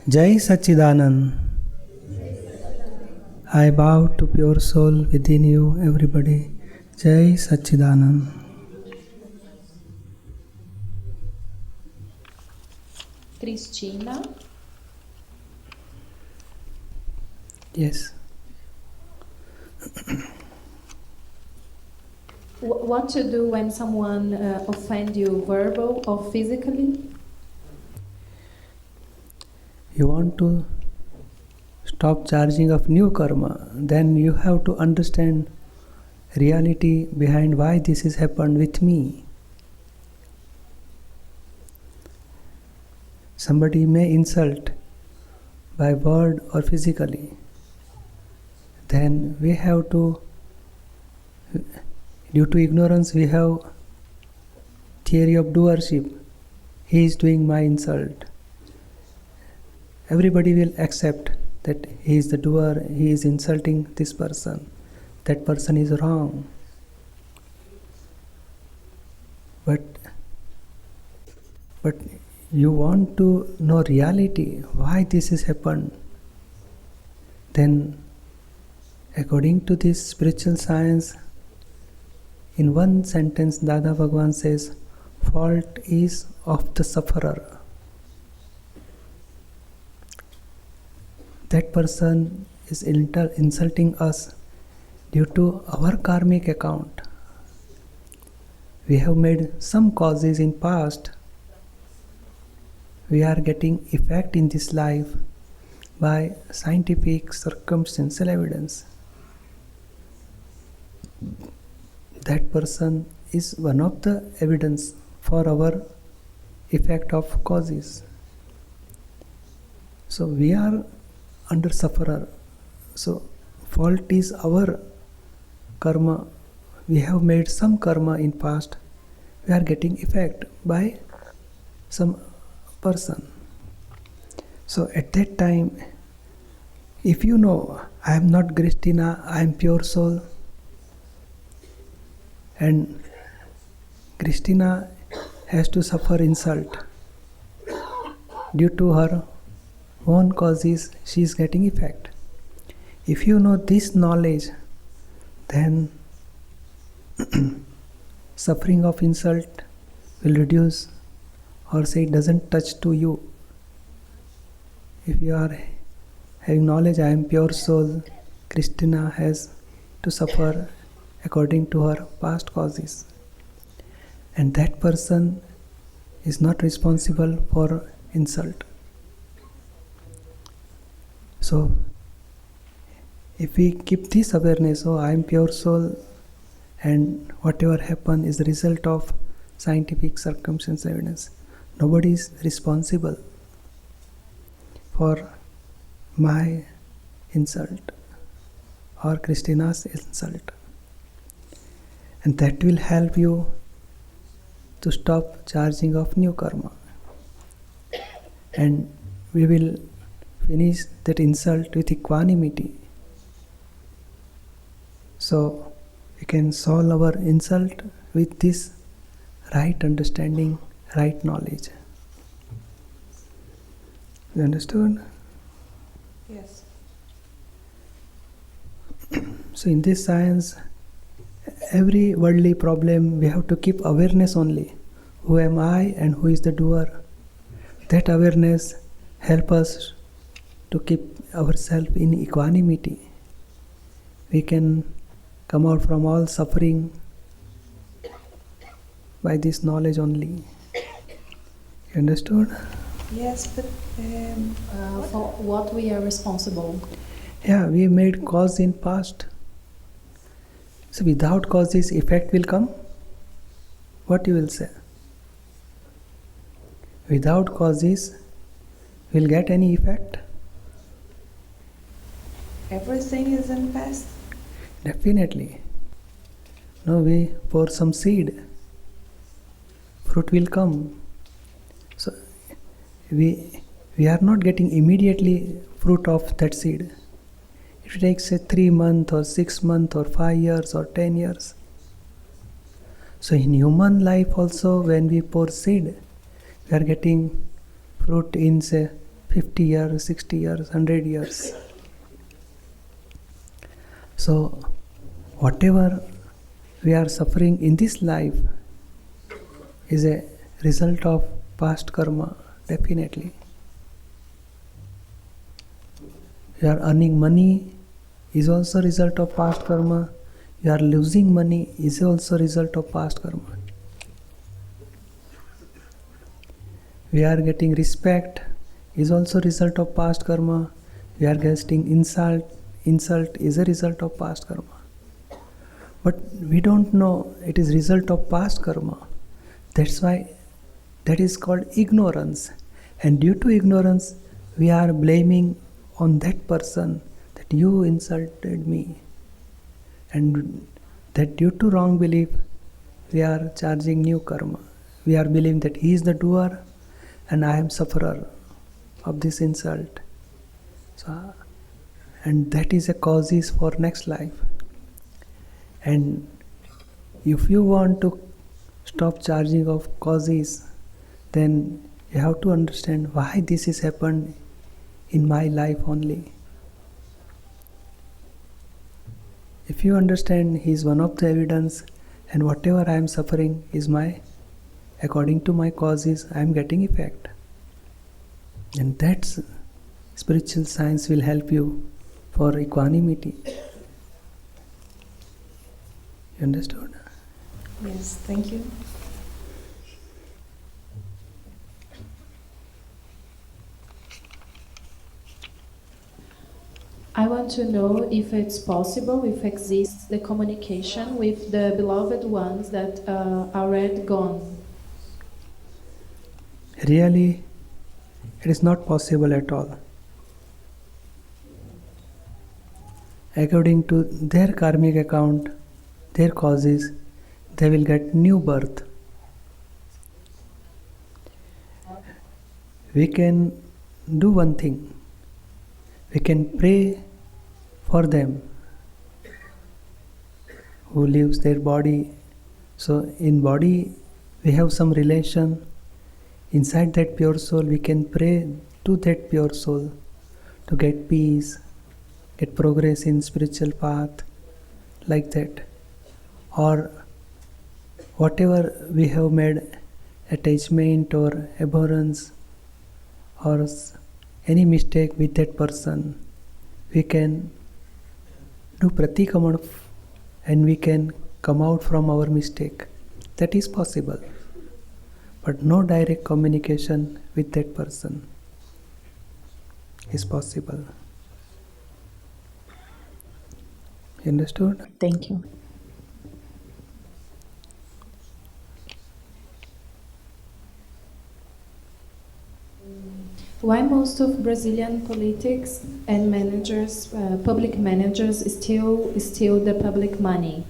Jai Sachidanand. I bow to pure soul within you, everybody. Jai Sachidanand. Cristina. Yes. What to do when someone offends you, verbal or physically? You want to stop charging of new karma, then you have to understand reality behind why this has happened with me. Somebody may insult by word or physically. Then we have to, due to ignorance, we have theory of doership. He is doing my insult. Everybody will accept that he is the doer, he is insulting this person. That person is wrong. But you want to know reality, why this has happened. Then, according to this spiritual science, in one sentence, Dada Bhagwan says, fault is of the sufferer. That person is insulting us due to our karmic account. We have made some causes in past. We are getting effect in this life by scientific circumstantial evidence. That person is one of the evidence for our effect of causes. So we are under sufferer. So fault is our karma. We have made some karma in past. We are getting effect by some person. So at that time, if you know, I am not Christina, I am pure soul, and Christina has to suffer insult due to her own causes, she is getting effect. If you know this knowledge, then suffering of insult will reduce, or say it doesn't touch to you. If you are having knowledge, I am pure soul, Christina has to suffer according to her past causes. And that person is not responsible for insult. So, if we keep this awareness, oh, I am pure soul, and whatever happened is the result of scientific circumstantial evidence. Nobody is responsible for my insult or Christina's insult. And that will help you to stop charging of new karma. And we will finish that insult with equanimity. So we can solve our insult with this right understanding, right knowledge. You understood? Yes. So in this science, every worldly problem we have to keep awareness only. Who am I and who is the doer? That awareness helps us to keep ourselves in equanimity. We can come out from all suffering by this knowledge only. You understood? Yes, but for what we are responsible? Yeah, we made cause in past. So without causes, effect will come. What you will say? Without causes, will get any effect? Everything is in past? Definitely. No, we pour some seed. Fruit will come. So we are not getting immediately fruit of that seed. It takes say 3 months or 6 months or 5 years or 10 years. So in human life also, when we pour seed, we are getting fruit in say 50 years, 60 years, 100 years. So, whatever we are suffering in this life is a result of past karma, definitely. You are earning money is also a result of past karma. You are losing money is also a result of past karma. We are getting respect is also a result of past karma. We are getting insult is a result of past karma. But we don't know it is result of past karma. That's why that is called ignorance. And due to ignorance, we are blaming on that person that you insulted me. And that due to wrong belief, we are charging new karma. We are believing that he is the doer and I am sufferer of this insult. So, and that is a causes for next life. And if you want to stop charging of causes, then you have to understand why this has happened in my life only. If you understand he is one of the evidence and whatever I am suffering is according to my causes, I am getting effect. And that's spiritual science will help you for equanimity. You understood? Yes, thank you. I want to know if it's possible, if exists the communication with the beloved ones that are already gone. Really, it is not possible at all. According to their karmic account, their causes, they will get new birth. We can do one thing. We can pray for them who leaves their body. So in body we have some relation. Inside that pure soul we can pray to that pure soul to get peace, get progress in spiritual path, like that. Or whatever we have made attachment or abhorrence or any mistake with that person, we can do pratikraman and we can come out from our mistake. That is possible. But no direct communication with that person is possible. You understood? Thank you. Why most of Brazilian politics and managers, public managers, steal the public money?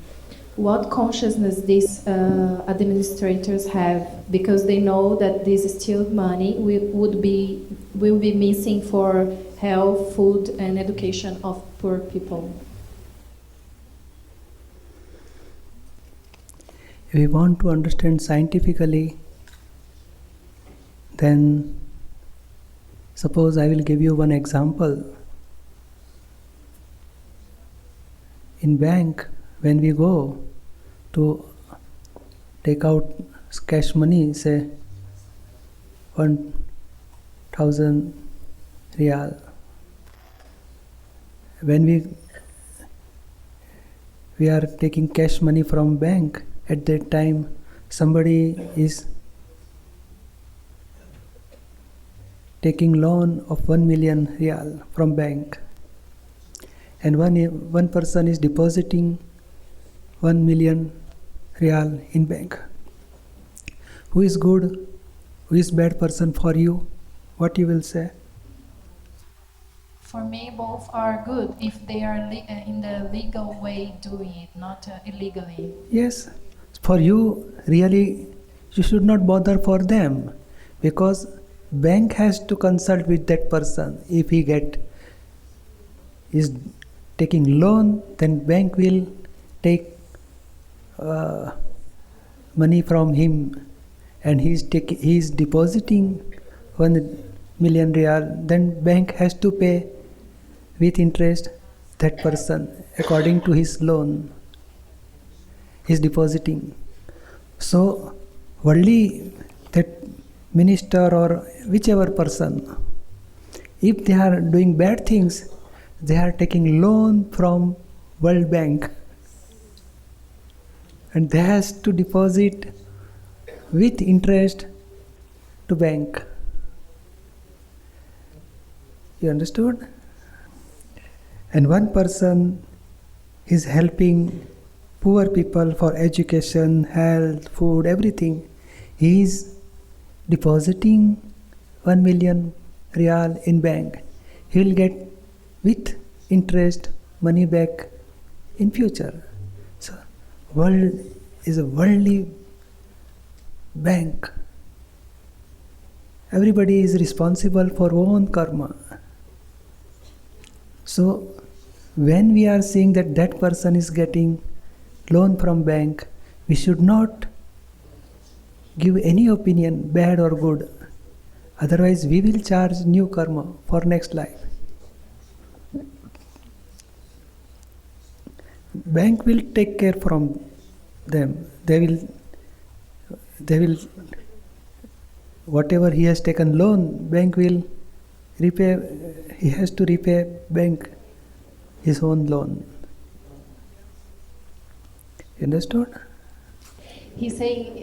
What consciousness these administrators have, because they know that this stealed money will be missing for health, food, and education of poor people? If we want to understand scientifically, then suppose I will give you one example. In bank, when we go to take out cash money, say 1,000 real, when we are taking cash money from bank, at that time somebody is taking loan of 1 million real from bank, and one person is depositing 1 million real in bank. Who is good? Who is bad person for you? What you will say? For me, both are good if they are in the legal way doing it, not illegally. Yes, for you, really, you should not bother for them, because bank has to consult with that person. If he is taking loan, then bank will take money from him, and he is depositing 1 million real, then bank has to pay with interest that person according to his loan, his depositing. So worldly, that minister or whichever person, if they are doing bad things, they are taking loan from World Bank and they has to deposit with interest to bank. You understood? And one person is helping poor people for education, health, food, everything. He is depositing 1 million real in bank. He will get with interest money back in future. So world is a worldly bank. Everybody is responsible for own karma. So when we are seeing that that person is getting loan from bank, we should not give any opinion, bad or good. Otherwise we will charge new karma for next life. Bank will take care from them. They will whatever he has taken loan, bank will repay. He has to repay bank his own loan. You understood? He's saying,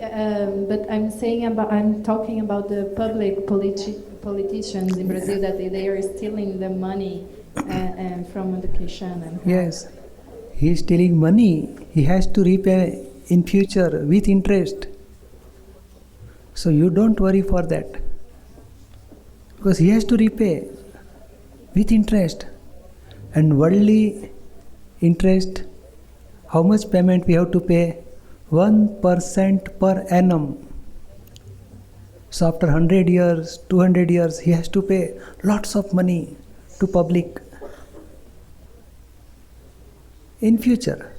but I'm talking about the public politicians in Brazil that they are stealing the money and from education and yes, he is stealing money. He has to repay in future with interest. So you don't worry for that, because he has to repay with interest. And worldly interest, how much payment we have to pay? 1% per annum. So after 100 years, 200 years, he has to pay lots of money to public in future.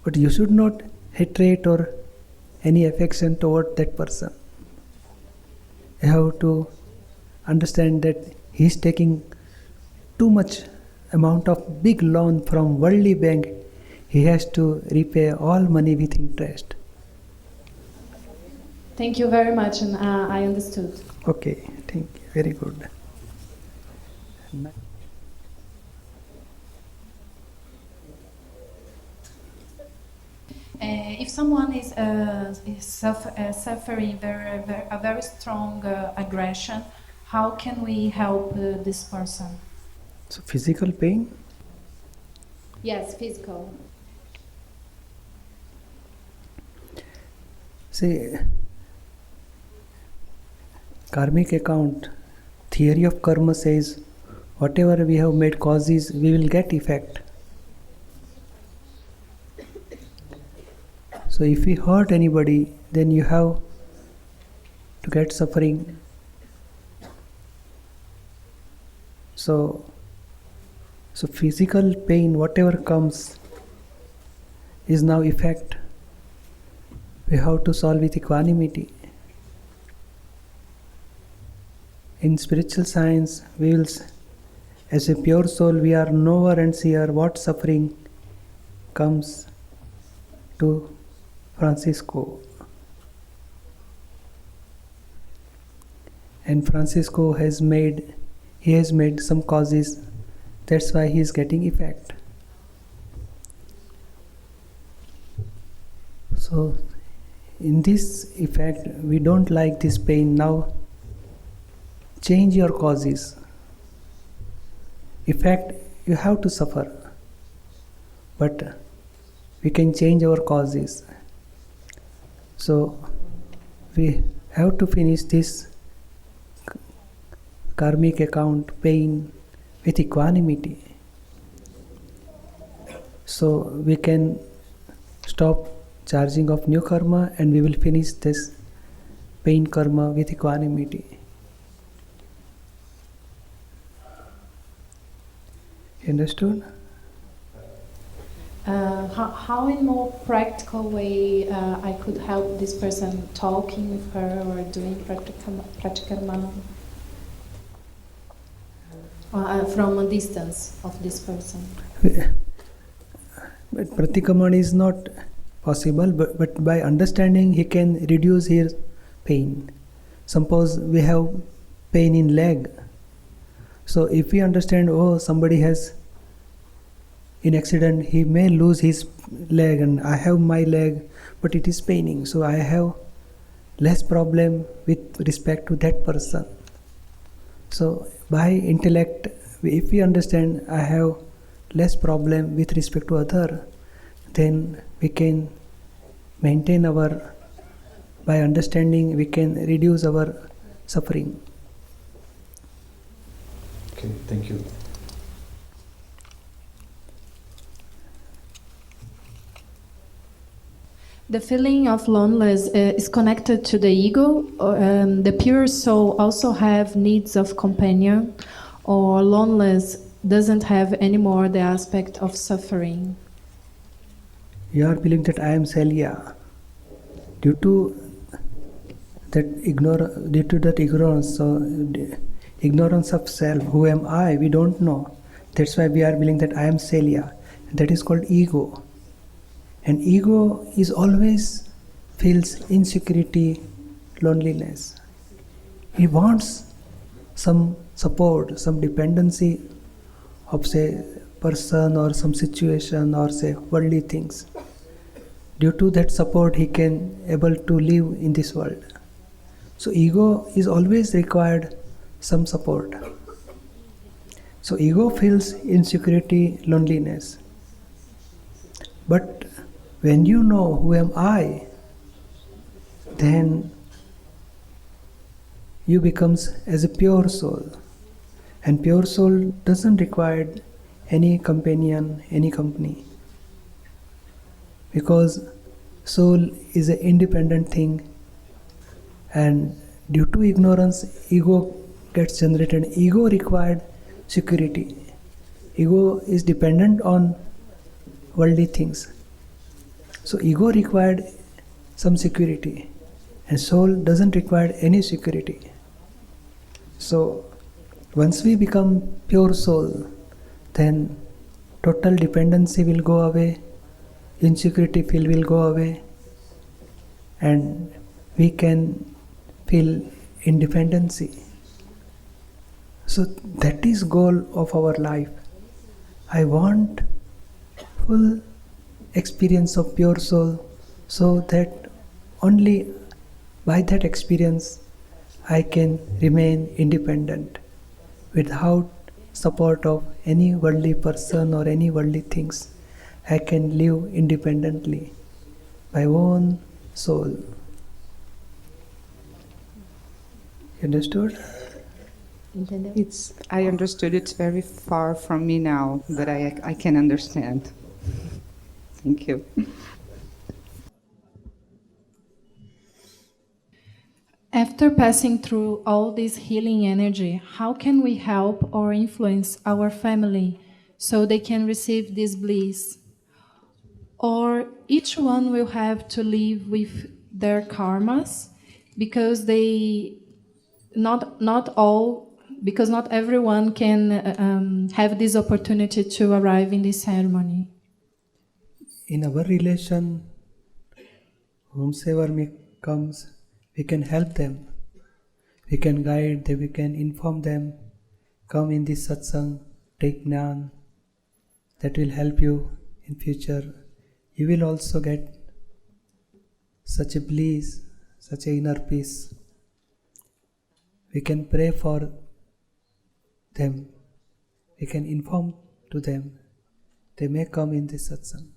But you should not hatred or any affection toward that person. You have to understand that he is taking too much amount of big loan from worldly bank. He has to repay all money with interest. Thank you very much, and I understood. Okay, thank you. Very good. If someone is suffering a very strong aggression, how can we help this person? So physical pain? Yes, physical. See, karmic account, theory of karma says, whatever we have made causes, we will get effect. So if we hurt anybody, then you have to get suffering. So physical pain, whatever comes, is now effect. We have to solve with equanimity. In spiritual science, we will, as a pure soul, we are knower and seer what suffering comes to Francisco. And Francisco has made some causes, that's why he is getting effect. So in this effect, we don't like this pain. Now change your causes. Effect, you have to suffer, but we can change our causes. So we have to finish this karmic account, pain, with equanimity. So we can stop charging of new karma and we will finish this pain karma with equanimity. You understood? How in more practical way I could help this person talking with her or doing pratikarma from a distance of this person? But pratikamana is not possible, but by understanding he can reduce his pain. Suppose we have pain in leg. So if we understand, oh, somebody has in accident, he may lose his leg and I have my leg, but it is paining. So I have less problem with respect to that person. So by intellect, if we understand I have less problem with respect to other, then we can maintain our, by understanding we can reduce our suffering. Okay, thank you. The feeling of loneliness is connected to the ego. The pure soul also have needs of companion, or loneliness doesn't have anymore the aspect of suffering. You are believing that I am Celia. Due to that ignorance, so ignorance of self, who am I? We don't know. That's why we are believing that I am Celia. That is called ego. And ego is always feels insecurity, loneliness. He wants some support, some dependency of say person or some situation or say worldly things. Due to that support he can able to live in this world. So ego is always required some support. So ego feels insecurity, loneliness. But when you know who am I, then you becomes as a pure soul. And pure soul doesn't require any companion, any company. Because soul is an independent thing, and due to ignorance, ego gets generated. Ego required security. Ego is dependent on worldly things. So ego required some security, and soul doesn't require any security. So once we become pure soul, then total dependency will go away, insecurity feel will go away, and we can feel independency. So that is goal of our life. I want full experience of pure soul, so that only by that experience I can remain independent without support of any worldly person or any worldly things. I can live independently, my own soul. You understood? I understood. It's very far from me now, but I can understand. Thank you. After passing through all this healing energy, how can we help or influence our family so they can receive this bliss? Or each one will have to live with their karmas because not everyone can have this opportunity to arrive in this ceremony. In our relation, whomsoever comes, we can help them. We can guide them, we can inform them. Come in this satsang, take jnana. That will help you in future. You will also get such a bliss, such a inner peace. We can pray for them. We can inform to them. They may come in this satsang.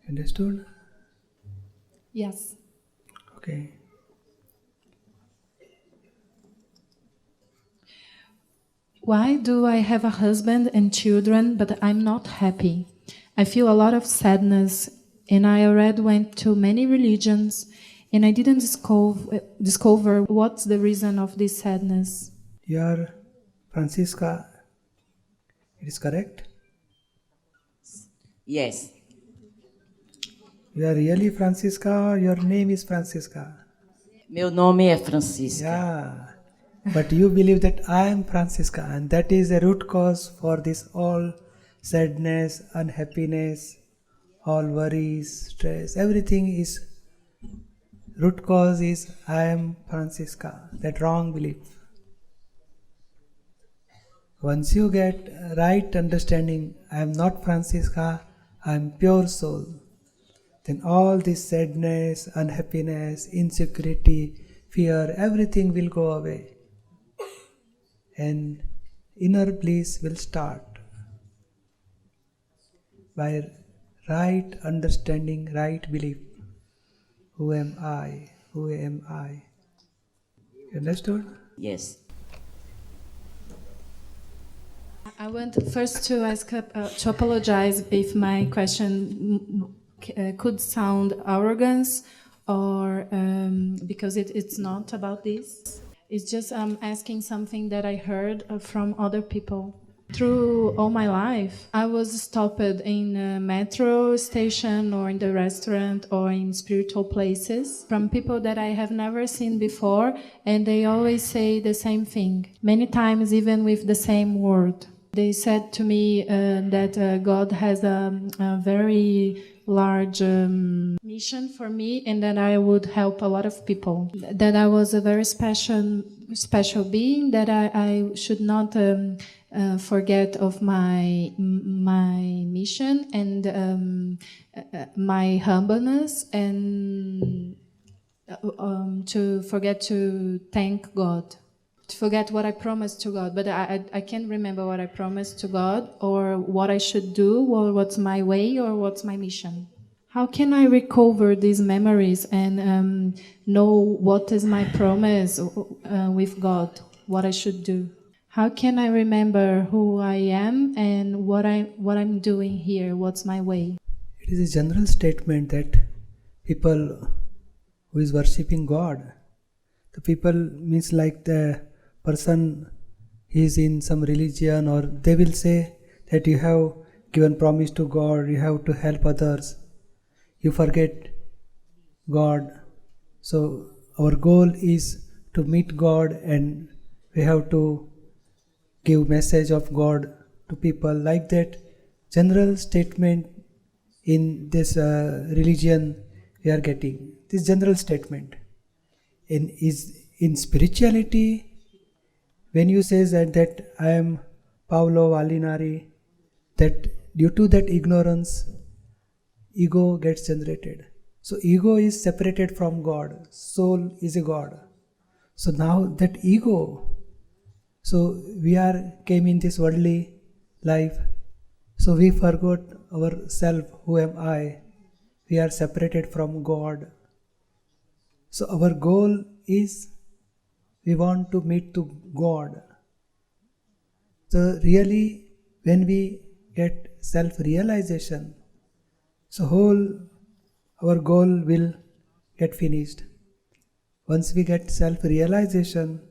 Understood? Yes. Okay. Why do I have a husband and children, but I'm not happy? I feel a lot of sadness, and I already went to many religions, and I didn't discover what's the reason of this sadness. You are Francisca. It is correct? Yes. You are really Francisca or your name is Francisca? Meu nome é Francisca. Yeah. But you believe that I am Francisca, and that is a root cause for this all sadness, unhappiness, all worries, stress, everything is root cause is I am Francisca, that wrong belief. Once you get right understanding, I am not Francisca, I am pure soul, then all this sadness, unhappiness, insecurity, fear, everything will go away. And inner bliss will start by right understanding, right belief. Who am I? Who am I? You understood? Yes. I want first to ask to apologize if my question could sound arrogance or because it's not about this. It's just asking something that I heard from other people. Through all my life, I was stopped in a metro station or in the restaurant or in spiritual places from people that I have never seen before, and they always say the same thing, many times even with the same word. They said to me that God has a very large mission for me, and that I would help a lot of people. That I was a very special being. That I should not forget of my mission and my humbleness, and to forget to thank God. To forget what I promised to God, but I can't remember what I promised to God or what I should do or what's my way or what's my mission. How can I recover these memories and know what is my promise with God, what I should do? How can I remember who I am and what I'm doing here, what's my way? It is a general statement that people who is worshipping God, the people means like the person is in some religion, or they will say that you have given promise to God, you have to help others, you forget God. So our goal is to meet God, and we have to give message of God to people. Like that general statement in this religion we are getting, this general statement. In spirituality, when you say that I am Paolo Valinari, that due to that ignorance, ego gets generated. So ego is separated from God. Soul is a God. So now that ego, so we came in this worldly life. So we forgot ourself, who am I? We are separated from God. So our goal is we want to meet to God. So really, when we get self-realization, so our goal will get finished. Once we get self-realization,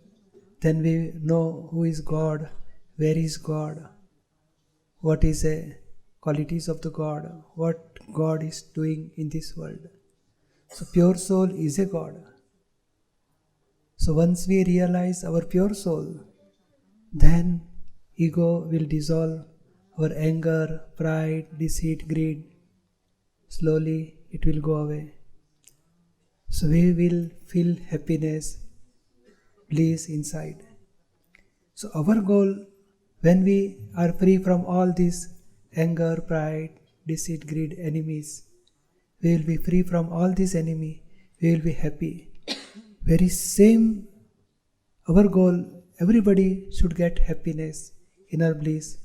then we know who is God, where is God, what is the qualities of the God, what God is doing in this world. So pure soul is a God. So once we realize our pure soul, then ego will dissolve, our anger, pride, deceit, greed, slowly it will go away. So we will feel happiness, bliss inside. So our goal, when we are free from all these anger, pride, deceit, greed, enemies, we will be free from all these enemies, we will be happy. Very same, our goal, everybody should get happiness, inner bliss.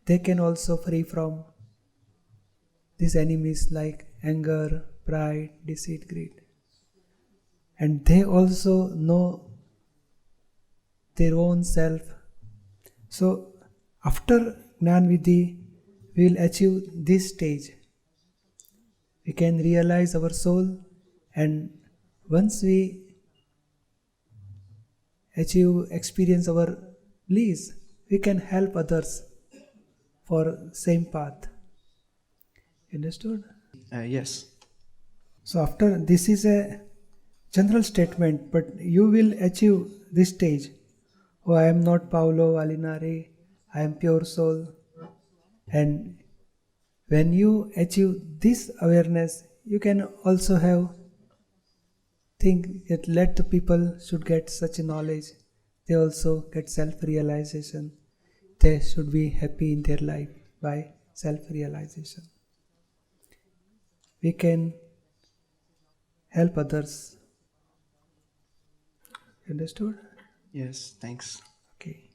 They can also free from these enemies like anger, pride, deceit, greed. And they also know their own self. So after Jnana Vidhi, we will achieve this stage. We can realize our soul, and once we experience our bliss, we can help others for same path. Understood? Yes. So after this is a general statement, but you will achieve this stage. Oh, I am not Paulo Alinari, I am pure soul. And when you achieve this awareness, you can also have think that let the people should get such knowledge. They also get self-realization. They should be happy in their life by self-realization. We can help others. Understood? Yes, thanks. Okay.